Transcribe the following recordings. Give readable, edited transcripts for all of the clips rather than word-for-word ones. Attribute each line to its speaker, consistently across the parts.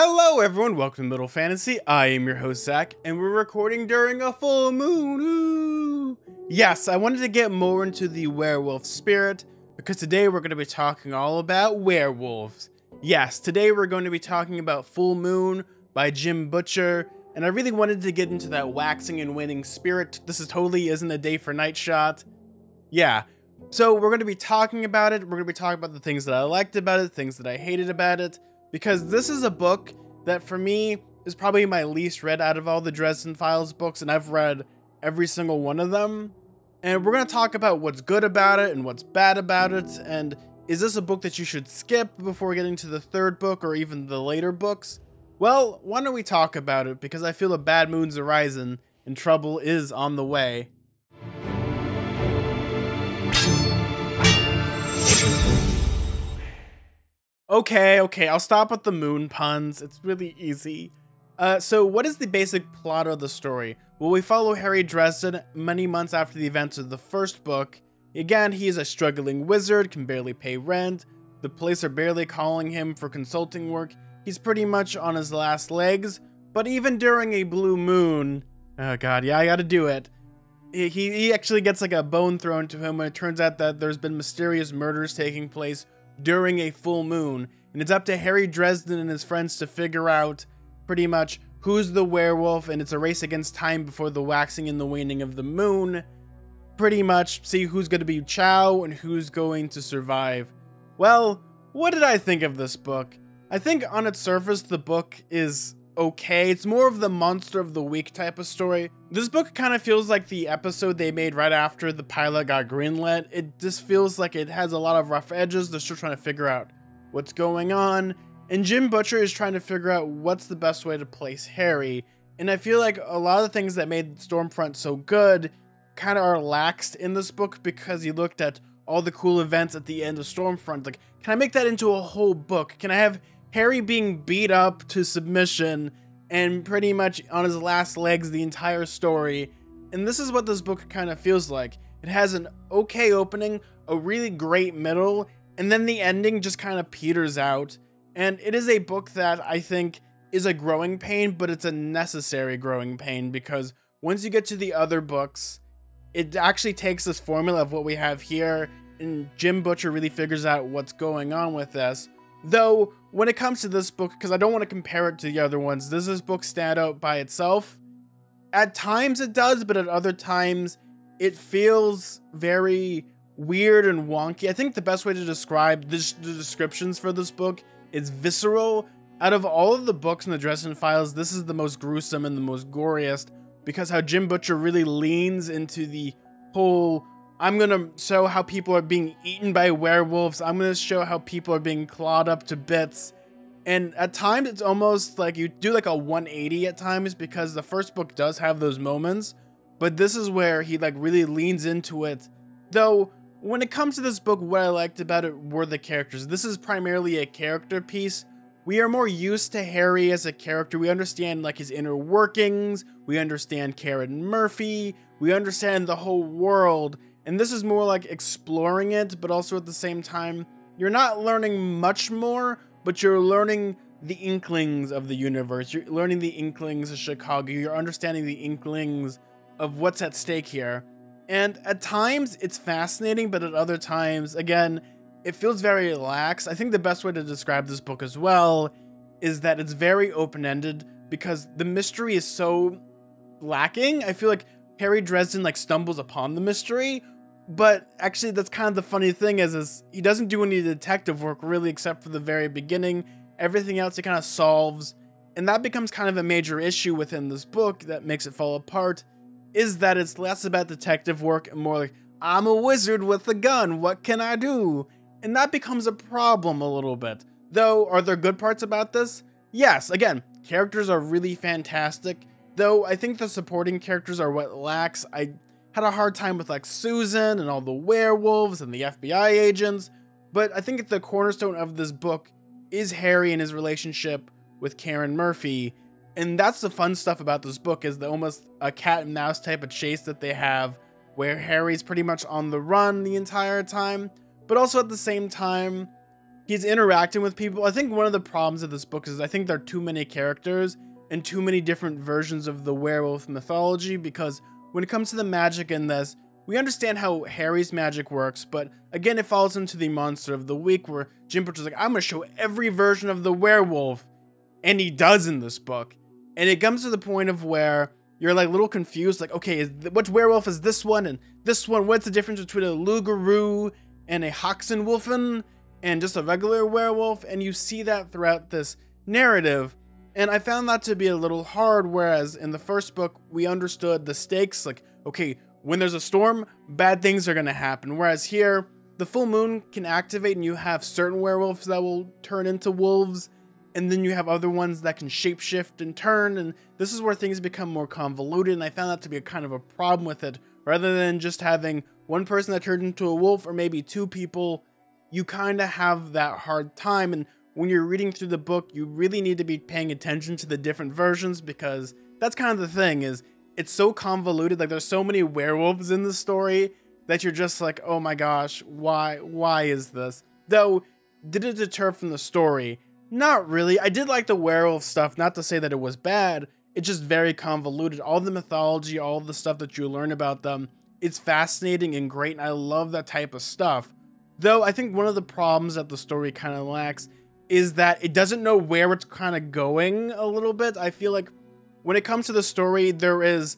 Speaker 1: Hello everyone, welcome to Middle Fantasy. I am your host Zack, and we're recording during a full moon. Ooh. Yes, I wanted to get more into the werewolf spirit, because today we're going to be talking all about werewolves. Yes, today we're going to be talking about Full Moon by Jim Butcher, and I really wanted to get into that waxing and waning spirit. This totally isn't a day for night shot. Yeah, so we're going to be talking about it. We're going to be talking about the things that I liked about it, things that I hated about it. Because this is a book that for me is probably my least read out of all the Dresden Files books, and I've read every single one of them. And we're going to talk about what's good about it and what's bad about it, and is this a book that you should skip before getting to the third book or even the later books? Well, why don't we talk about it, because I feel a bad moon's arising and trouble is on the way. Okay, I'll stop with the moon puns. It's really easy. So what is the basic plot of the story? Well, we follow Harry Dresden many months after the events of the first book. Again, he is a struggling wizard, can barely pay rent. The police are barely calling him for consulting work. He's pretty much on his last legs. But even during a blue moon... Oh god, yeah, I gotta do it. He actually gets like a bone thrown to him when it turns out that there's been mysterious murders taking place during a full moon, and it's up to Harry Dresden and his friends to figure out pretty much who's the werewolf, and it's a race against time before the waxing and the waning of the moon. Pretty much see who's going to be Chow and who's going to survive. Well, what did I think of this book? I think on its surface the book is okay. It's more of the monster of the week type of story. This book kind of feels like the episode they made right after the pilot got greenlit. It just feels like it has a lot of rough edges. They're still trying to figure out what's going on. And Jim Butcher is trying to figure out what's the best way to place Harry. And I feel like a lot of the things that made Stormfront so good kind of are laxed in this book because he looked at all the cool events at the end of Stormfront. Like, can I make that into a whole book? Can I have Harry being beat up to submission and pretty much on his last legs the entire story? And this is what this book kind of feels like. It has an okay opening, a really great middle, and then the ending just kind of peters out. And it is a book that I think is a growing pain, but it's a necessary growing pain, because once you get to the other books, it actually takes this formula of what we have here, and Jim Butcher really figures out what's going on with this. Though, when it comes to this book, because I don't want to compare it to the other ones, does this book stand out by itself? At times it does, but at other times it feels very weird and wonky. I think the best way to describe the descriptions for this book is visceral. Out of all of the books in the Dresden Files, this is the most gruesome and the most goriest, because how Jim Butcher really leans into the whole... I'm going to show how people are being eaten by werewolves. I'm going to show how people are being clawed up to bits. And at times, it's almost like you do like a 180 at times, because the first book does have those moments. But this is where he like really leans into it. Though, when it comes to this book, what I liked about it were the characters. This is primarily a character piece. We are more used to Harry as a character. We understand like his inner workings. We understand Karen Murphy. We understand the whole world. And this is more like exploring it, but also at the same time, you're not learning much more, but you're learning the inklings of the universe. You're learning the inklings of Chicago. You're understanding the inklings of what's at stake here. And at times, it's fascinating, but at other times, again, it feels very lax. I think the best way to describe this book as well is that it's very open-ended, because the mystery is so lacking. I feel like Harry Dresden like stumbles upon the mystery, but actually that's kind of the funny thing is he doesn't do any detective work really, except for the very beginning. Everything else he kind of solves, and that becomes kind of a major issue within this book that makes it fall apart, is that it's less about detective work and more like, I'm a wizard with a gun, what can I do? And that becomes a problem a little bit. Though, are there good parts about this? Yes, again, characters are really fantastic. Though, I think the supporting characters are what lacks. I had a hard time with like Susan and all the werewolves and the FBI agents. But I think the cornerstone of this book is Harry and his relationship with Karen Murphy. And that's the fun stuff about this book, is the almost a cat and mouse type of chase that they have, where Harry's pretty much on the run the entire time. But also at the same time, he's interacting with people. I think one of the problems of this book is I think there are too many characters and too many different versions of the werewolf mythology, because when it comes to the magic in this, we understand how Harry's magic works, but again, it falls into the monster of the week where Jim Butcher's like, I'm gonna show every version of the werewolf, and he does in this book. And it comes to the point of where you're like a little confused, like, okay, which werewolf is this one and this one? What's the difference between a Lugaroo and a Hoxenwolfen and just a regular werewolf? And you see that throughout this narrative. And I found that to be a little hard, whereas in the first book, we understood the stakes, like, okay, when there's a storm, bad things are going to happen. Whereas here, the full moon can activate and you have certain werewolves that will turn into wolves, and then you have other ones that can shapeshift and turn, and this is where things become more convoluted, and I found that to be a kind of a problem with it. Rather than just having one person that turned into a wolf, or maybe two people, you kind of have that hard time, and when you're reading through the book, you really need to be paying attention to the different versions, because that's kind of the thing, is it's so convoluted. Like, there's so many werewolves in the story that you're just like, oh my gosh, why is this? Though, did it deter from the story? Not really. I did like the werewolf stuff, not to say that it was bad. It's just very convoluted. All the mythology, all the stuff that you learn about them, it's fascinating and great, and I love that type of stuff. Though, I think one of the problems that the story kind of lacks is that it doesn't know where it's kind of going a little bit. I feel like when it comes to the story, there is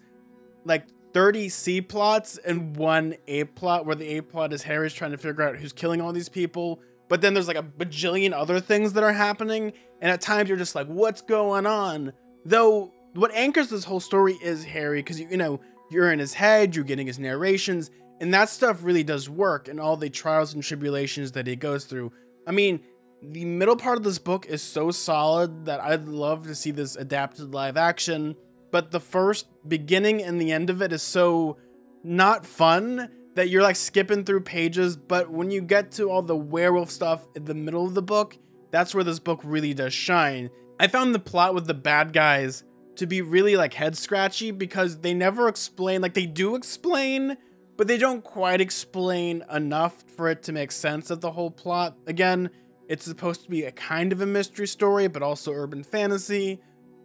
Speaker 1: like 30 C plots and one A plot, where the A plot is Harry's trying to figure out who's killing all these people. But then there's like a bajillion other things that are happening, and at times you're just like, what's going on? Though, what anchors this whole story is Harry, because, you know, you're in his head, you're getting his narrations, and that stuff really does work, and all the trials and tribulations that he goes through. I mean, the middle part of this book is so solid that I'd love to see this adapted live action, but the first beginning and the end of it is so not fun that you're like skipping through pages. But when you get to all the werewolf stuff in the middle of the book, that's where this book really does shine. I found the plot with the bad guys to be really like head scratchy, because they never explain, like they do explain, but they don't quite explain enough for it to make sense of the whole plot. Again, it's supposed to be a kind of a mystery story, but also urban fantasy.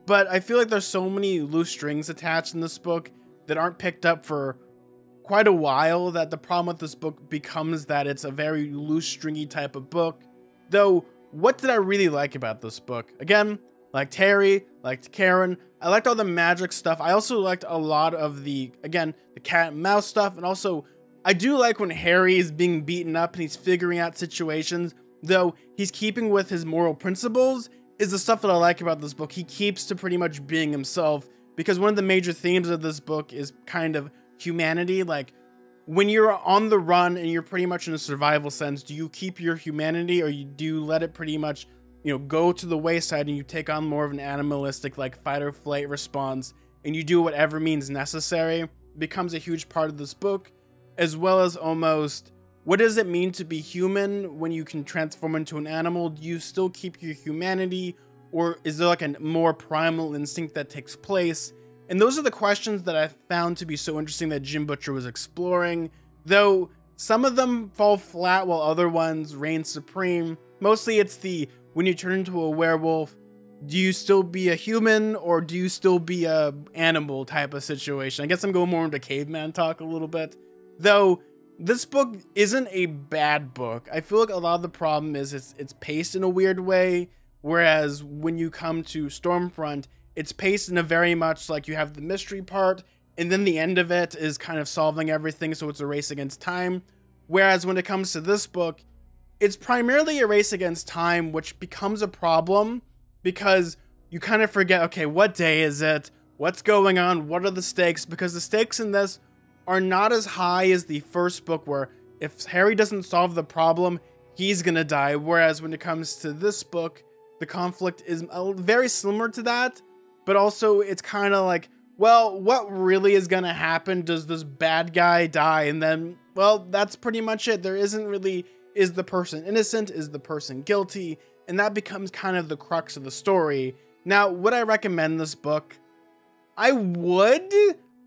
Speaker 1: But I feel like there's so many loose strings attached in this book that aren't picked up for quite a while, that the problem with this book becomes that it's a very loose, stringy type of book. Though, what did I really like about this book? Again, liked Harry, liked Karen, I liked all the magic stuff. I also liked a lot of the cat and mouse stuff, and also, I do like when Harry is being beaten up and he's figuring out situations, though he's keeping with his moral principles, is the stuff that I like about this book. He keeps to pretty much being himself, because one of the major themes of this book is kind of humanity. Like, when you're on the run and you're pretty much in a survival sense, do you keep your humanity, or do you let it pretty much, you know, go to the wayside and you take on more of an animalistic, like, fight or flight response, and you do whatever means necessary? Becomes a huge part of this book, as well as almost, what does it mean to be human when you can transform into an animal? Do you still keep your humanity, or is there like a more primal instinct that takes place? And those are the questions that I found to be so interesting that Jim Butcher was exploring, though some of them fall flat while other ones reign supreme. Mostly it's the, when you turn into a werewolf, do you still be a human, or do you still be a animal type of situation? I guess I'm going more into caveman talk a little bit. Though, this book isn't a bad book. I feel like a lot of the problem is it's paced in a weird way, whereas when you come to Stormfront, it's paced in a very much like you have the mystery part, and then the end of it is kind of solving everything, so it's a race against time. Whereas when it comes to this book, it's primarily a race against time, which becomes a problem because you kind of forget, okay, what day is it? What's going on? What are the stakes? Because the stakes in this are not as high as the first book, where if Harry doesn't solve the problem, he's gonna die. Whereas when it comes to this book, the conflict is very similar to that, but also it's kind of like, well, what really is gonna happen? Does this bad guy die? And then, well, that's pretty much it. There isn't really, is the person innocent? Is the person guilty? And that becomes kind of the crux of the story. Now, would I recommend this book? I would,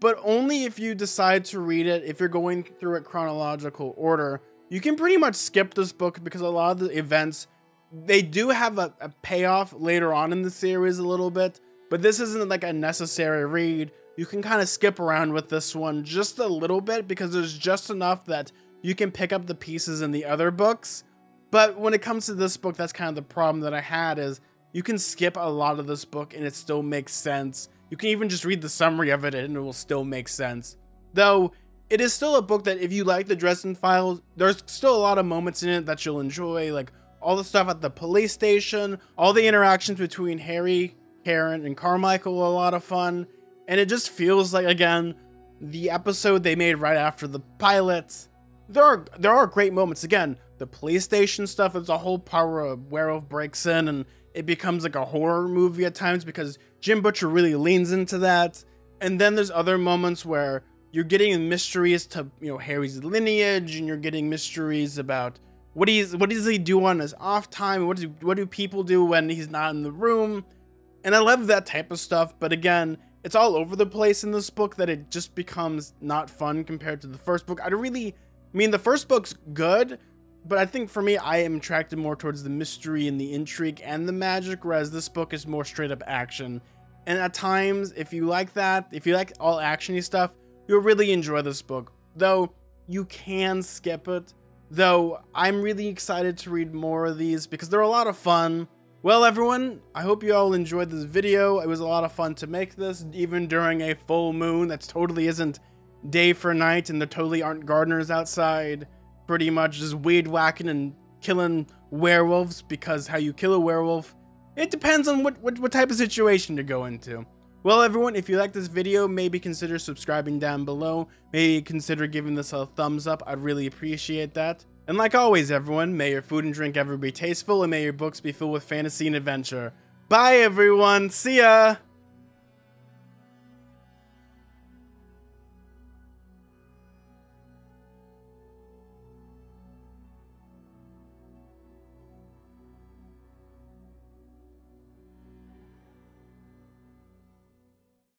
Speaker 1: but only if you decide to read it, if you're going through it chronological order. You can pretty much skip this book because a lot of the events they do have a payoff later on in the series a little bit, but this isn't like a necessary read. You can kind of skip around with this one just a little bit because there's just enough that you can pick up the pieces in the other books. But when it comes to this book, that's kind of the problem that I had, is you can skip a lot of this book and it still makes sense. You can even just read the summary of it and it will still make sense. Though, it is still a book that if you like the Dresden Files, there's still a lot of moments in it that you'll enjoy, like all the stuff at the police station, all the interactions between Harry, Karen, and Carmichael are a lot of fun. And it just feels like, again, the episode they made right after the pilot. There are great moments. Again, the police station stuff is a whole part where a werewolf breaks in and it becomes like a horror movie at times because Jim Butcher really leans into that. And then there's other moments where you're getting mysteries to, Harry's lineage, and you're getting mysteries about what does he do on his off time? What do people do when he's not in the room? And I love that type of stuff. But again, it's all over the place in this book that it just becomes not fun compared to the first book. The first book's good, but I think for me, I am attracted more towards the mystery and the intrigue and the magic, whereas this book is more straight up action. And at times, if you like that, if you like all actiony stuff, you'll really enjoy this book. Though, you can skip it. Though, I'm really excited to read more of these because they're a lot of fun. Well, everyone, I hope you all enjoyed this video. It was a lot of fun to make this, even during a full moon. That totally isn't day for night, and there totally aren't gardeners outside. Pretty much just weed whacking and killing werewolves, because how you kill a werewolf, it depends on what type of situation to go into. Well, everyone, if you like this video, maybe consider subscribing down below. Maybe consider giving this a thumbs up. I'd really appreciate that. And like always, everyone, may your food and drink ever be tasteful, and may your books be filled with fantasy and adventure. Bye, everyone. See ya!